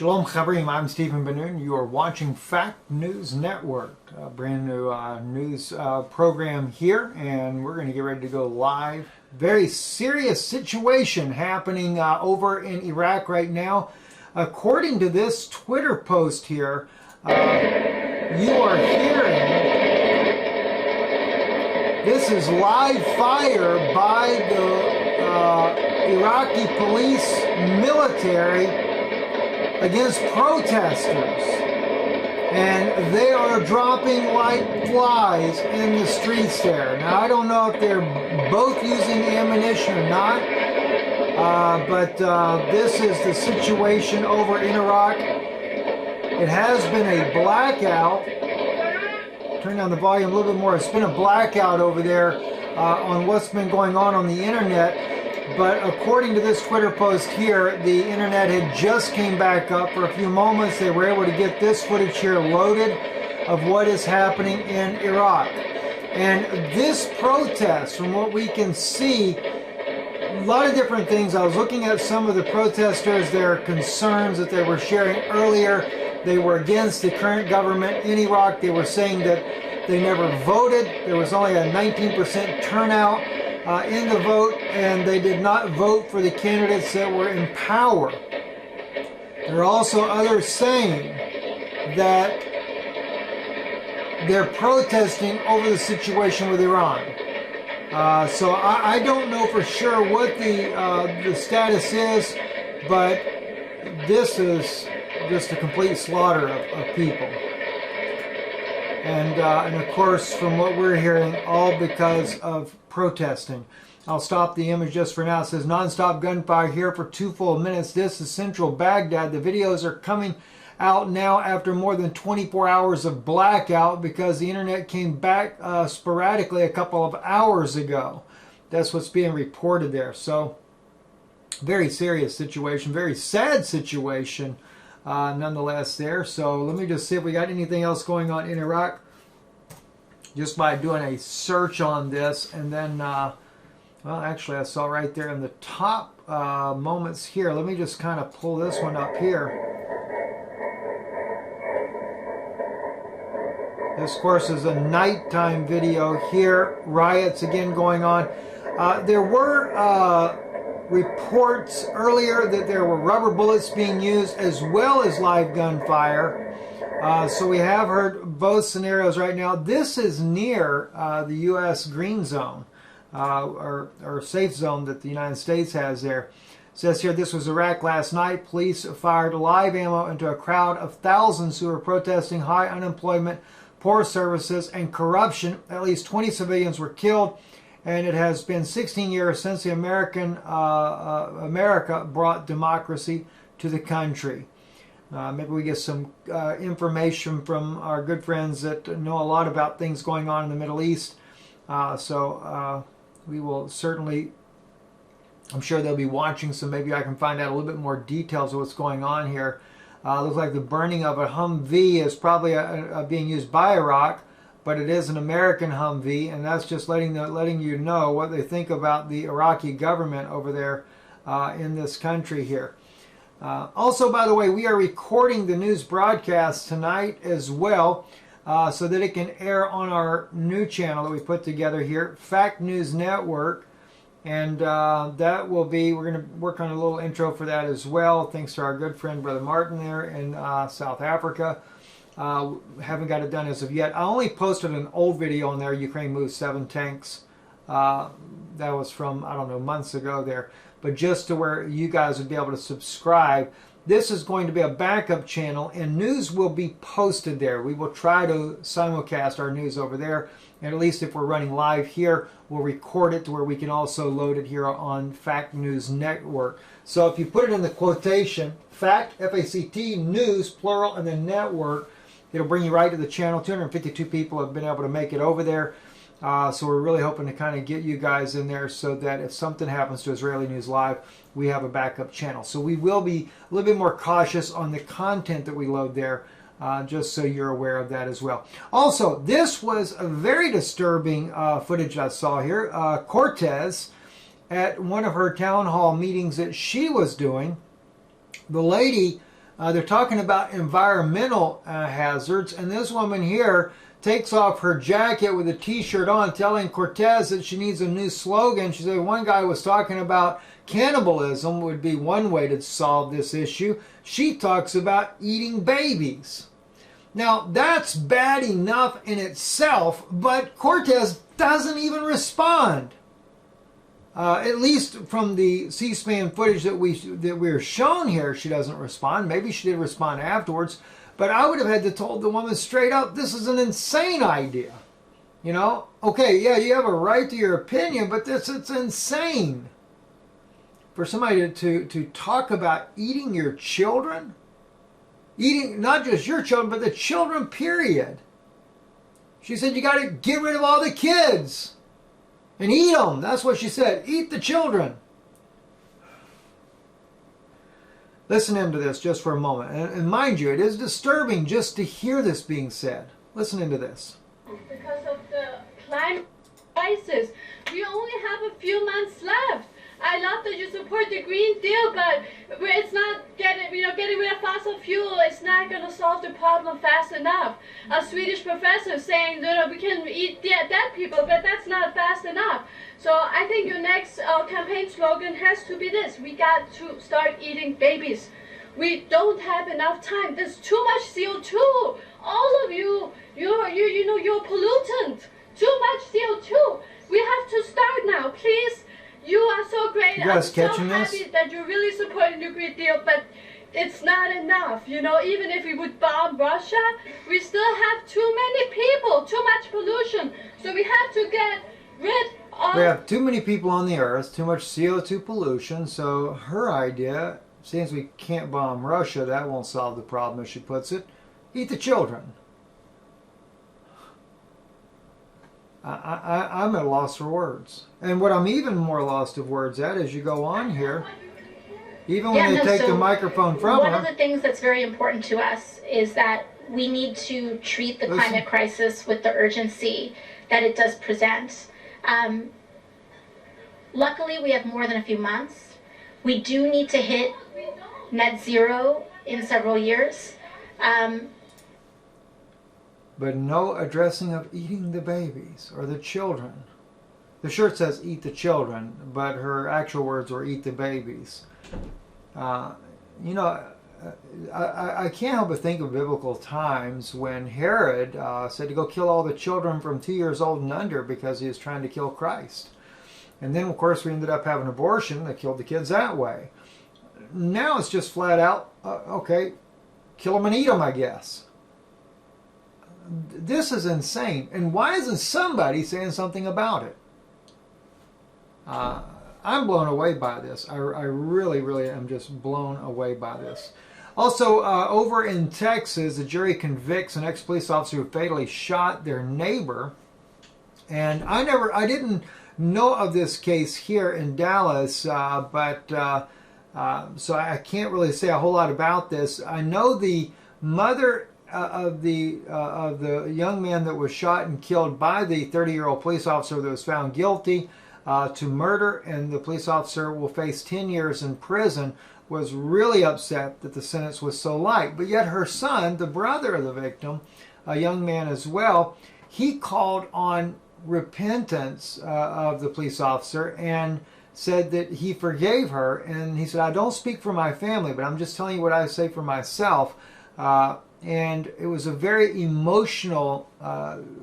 Shalom Chavrim, I'm Stephen Ben-Nun. You are watching Fact News Network, a brand new news program here, and we're going to get ready to go live. Very serious situation happening over in Iraq right now. According to this Twitter post here, you are hearing, this is live fire by the Iraqi police military against protesters, and they are dropping like flies in the streets there. Now, I don't know if they're both using ammunition or not, but this is the situation over in Iraq. It has been a blackout. Turn down the volume a little bit more. It's been a blackout over there on what's been going on the internet. But according to this Twitter post here, the internet had just came back up for a few moments. They were able to get this footage here loaded of what is happening in Iraq. And this protest, from what we can see, a lot of different things. I was looking at some of the protesters, their concerns that they were sharing earlier. They were against the current government in Iraq. They were saying that they never voted. There was only a 19% turnout in the vote, and they did not vote for the candidates that were in power. There are also others saying that they're protesting over the situation with Iran. So I don't know for sure what the status is, but this is just a complete slaughter of people. And of course, from what we're hearing, all because of protesting. I'll stop the image just for now. It says non-stop gunfire here for 2 full minutes. This is central Baghdad. The videos are coming out now after more than 24 hours of blackout because the internet came back sporadically a couple of hours ago. That's what's being reported there. So very serious situation, very sad situation nonetheless there. So let me just see if we got anything else going on in Iraq just by doing a search on this. And then well, actually I saw right there in the top moments here. Let me just kind of pull this one up here. This, of course, is a nighttime video here. Riots again going on. There were reports earlier that there were rubber bullets being used as well as live gunfire. So we have heard both scenarios right now. This is near the U.S. green zone or safe zone that the United States has there. It says here, this was Iraq last night. Police fired live ammo into a crowd of thousands who were protesting high unemployment, poor services, and corruption. At least 20 civilians were killed. And it has been 16 years since the America brought democracy to the country. Maybe we get some information from our good friends that know a lot about things going on in the Middle East. So we will certainly, I'm sure they'll be watching, so maybe I can find out a little bit more details of what's going on here. Looks like the burning of a Humvee is probably being used by Iraq, but it is an American Humvee, and that's just letting you know what they think about the Iraqi government over there in this country here. Also, by the way, we are recording the news broadcast tonight as well, so that it can air on our new channel that we put together here, Fact News Network, and that will be, we're going to work on a little intro for that as well, thanks to our good friend Brother Martin there in South Africa. Haven't got it done as of yet. I only posted an old video on there, Ukraine moves 7 tanks. That was from, I don't know, months ago there. But just to where you guys would be able to subscribe. This is going to be a backup channel, and news will be posted there. We will try to simulcast our news over there. And at least if we're running live here, we'll record it to where we can also load it here on Fact News Network. So if you put it in the quotation, Fact, F-A-C-T, News, plural, and then Network, it'll bring you right to the channel. 252 people have been able to make it over there. So we're really hoping to kind of get you guys in there so that if something happens to Israeli News Live, we have a backup channel. So we will be a little bit more cautious on the content that we load there, just so you're aware of that as well. Also, this was a very disturbing footage I saw here. Cortez, at one of her town hall meetings that she was doing, the lady They're talking about environmental hazards, and this woman here takes off her jacket with a t-shirt on, telling Cortez that she needs a new slogan. She said one guy was talking about cannibalism would be one way to solve this issue. She talks about eating babies. Now, that's bad enough in itself, but Cortez doesn't even respond. At least from the C-SPAN footage that we're shown here, she doesn't respond. Maybe she did respond afterwards, but I would have had to told the woman straight up, this is an insane idea. You know, okay, yeah, you have a right to your opinion, but it's insane for somebody to talk about eating your children, eating not just your children, but the children, period. She said you got to get rid of all the kids and eat them. That's what she said. Eat the children. Listen into this just for a moment. And mind you, it is disturbing just to hear this being said. Listen into this. Because of the climate crisis, we only have a few months left. I love that you support the Green Deal, but it's not getting rid of fossil fuel. It's not going to solve the problem fast enough. A Swedish professor saying, we can eat dead people, but that's not fast enough. So I think your next campaign slogan has to be this: we got to start eating babies. We don't have enough time. There's too much CO2. All of you, you're a pollutant. Too much CO2. We have to start now, please. You are so great. You guys I'm catching so happy this? that you're really supporting the Green Deal, but it's not enough. Even if we would bomb Russia, we still have too many people, too much pollution. So we have to get rid of... We have too many people on the earth, too much CO2 pollution, so her idea, since we can't bomb Russia, that won't solve the problem, as she puts it. Eat the children. I'm at a loss for words. And what I'm even more lost of words at as you go on here, even when they take the microphone from one her. One of the things that's very important to us is that we need to treat the climate crisis with the urgency that it does present. Luckily, we have more than a few months. We do need to hit net zero in several years. But no addressing of eating the babies or the children. The shirt says eat the children, but her actual words were eat the babies. I can't help but think of biblical times when Herod said to go kill all the children from 2 years old and under because he was trying to kill Christ. And then, of course, we ended up having abortion that killed the kids that way. Now it's just flat out, okay, kill them and eat them, I guess. This is insane. And why isn't somebody saying something about it? I'm blown away by this. I really, really am just blown away by this. Also, over in Texas, a jury convicts an ex-police officer who fatally shot their neighbor. And I didn't know of this case here in Dallas, so I can't really say a whole lot about this. I know the mother of the young man that was shot and killed by the 30-year-old police officer that was found guilty to murder, and the police officer will face 10 years in prison, was really upset that the sentence was so light. But yet her son, the brother of the victim, a young man as well, he called on repentance of the police officer and said that he forgave her. And he said, I don't speak for my family, but I'm just telling you what I say for myself. And it was a very emotional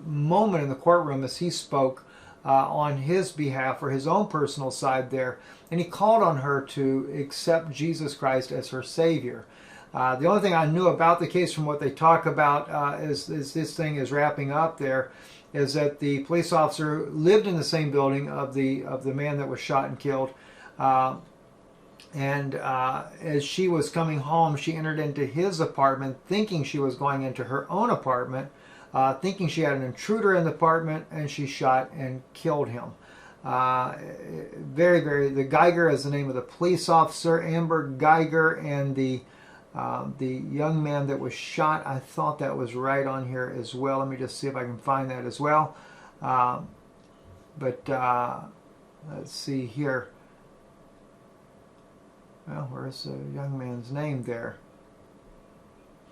moment in the courtroom as he spoke on his behalf for his own personal side there. And he called on her to accept Jesus Christ as her Savior. The only thing I knew about the case from what they talk about as this thing is wrapping up there is that the police officer lived in the same building of the man that was shot and killed. And as she was coming home, she entered into his apartment thinking she was going into her own apartment, thinking she had an intruder in the apartment, and she shot and killed him. The Geiger is the name of the police officer, Amber Geiger, and the young man that was shot, I thought that was right on here as well. Let me just see if I can find that as well. Let's see here. Well, where's the young man's name there?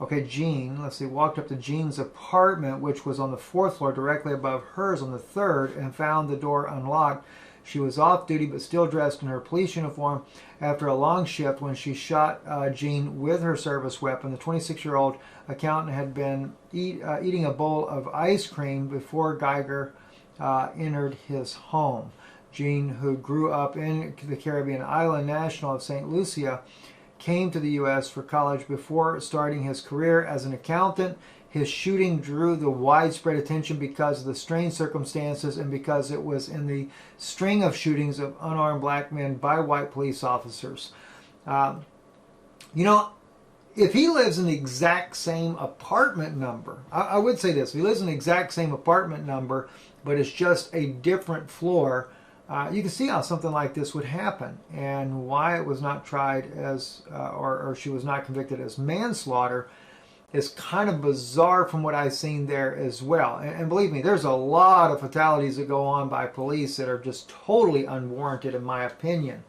Okay, Jean, let's see, walked up to Jean's apartment, which was on the 4th floor, directly above hers on the 3rd, and found the door unlocked. She was off duty but still dressed in her police uniform after a long shift when she shot Jean with her service weapon. The 26-year-old accountant had been eating a bowl of ice cream before Geiger entered his home. Jean, who grew up in the Caribbean island national of St. Lucia, came to the U.S. for college before starting his career as an accountant. His shooting drew the widespread attention because of the strange circumstances and because it was in the string of shootings of unarmed black men by white police officers. You know, if he lives in the exact same apartment number, I would say this, if he lives in the exact same apartment number, but it's just a different floor, you can see how something like this would happen and why it was not tried as, or she was not convicted as manslaughter is kind of bizarre from what I've seen there as well. And believe me, there's a lot of fatalities that go on by police that are just totally unwarranted in my opinion.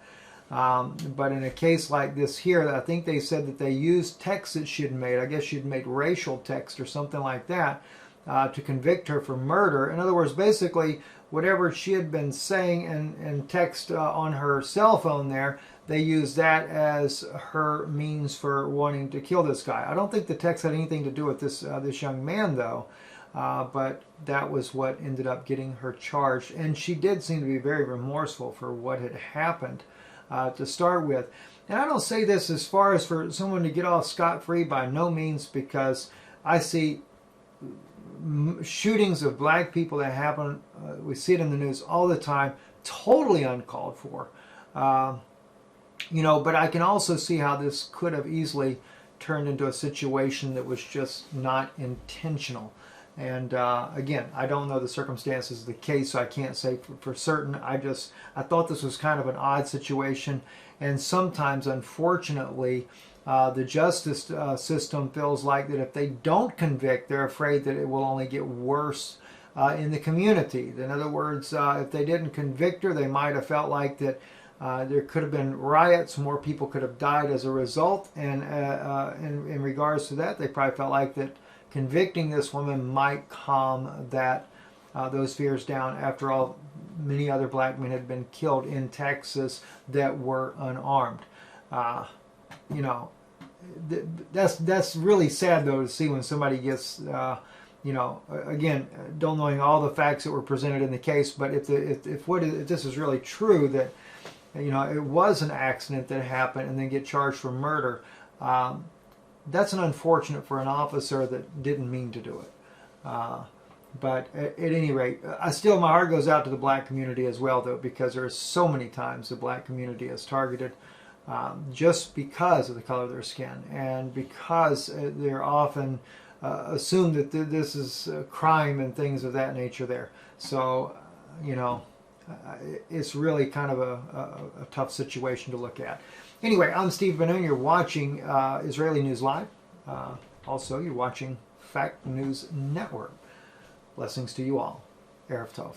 But in a case like this here, I think they said that they used text that she had made. I guess she had made racial text or something like that to convict her for murder. In other words, basically, whatever she had been saying in text on her cell phone there, they used that as her means for wanting to kill this guy. I don't think the text had anything to do with this young man, though. But that was what ended up getting her charged. And she did seem to be very remorseful for what had happened to start with. And I don't say this as far as for someone to get off scot-free, by no means, because I see shootings of black people that happen, we see it in the news all the time, totally uncalled for. You know, but I can also see how this could have easily turned into a situation that was just not intentional. And again, I don't know the circumstances of the case, so I can't say for certain. I thought this was kind of an odd situation, and sometimes, unfortunately, the justice system feels like that if they don't convict, they're afraid that it will only get worse in the community. In other words, if they didn't convict her, they might have felt like that there could have been riots, more people could have died as a result, and in regards to that, they probably felt like that convicting this woman might calm those fears down. After all, many other black men had been killed in Texas that were unarmed. You know, that's really sad, though, to see when somebody gets, you know, again, don't knowing all the facts that were presented in the case, but if this is really true, that, you know, it was an accident that happened and then get charged for murder, that's an unfortunate for an officer that didn't mean to do it. But at any rate, my heart goes out to the black community as well, though, because there are so many times the black community is targeted just because of the color of their skin, and because they're often assumed that this is crime and things of that nature there. So, you know, it's really kind of a tough situation to look at. Anyway, I'm Steve Benoon. You're watching Israeli News Live. Also, you're watching Fact News Network. Blessings to you all. Erev Tov.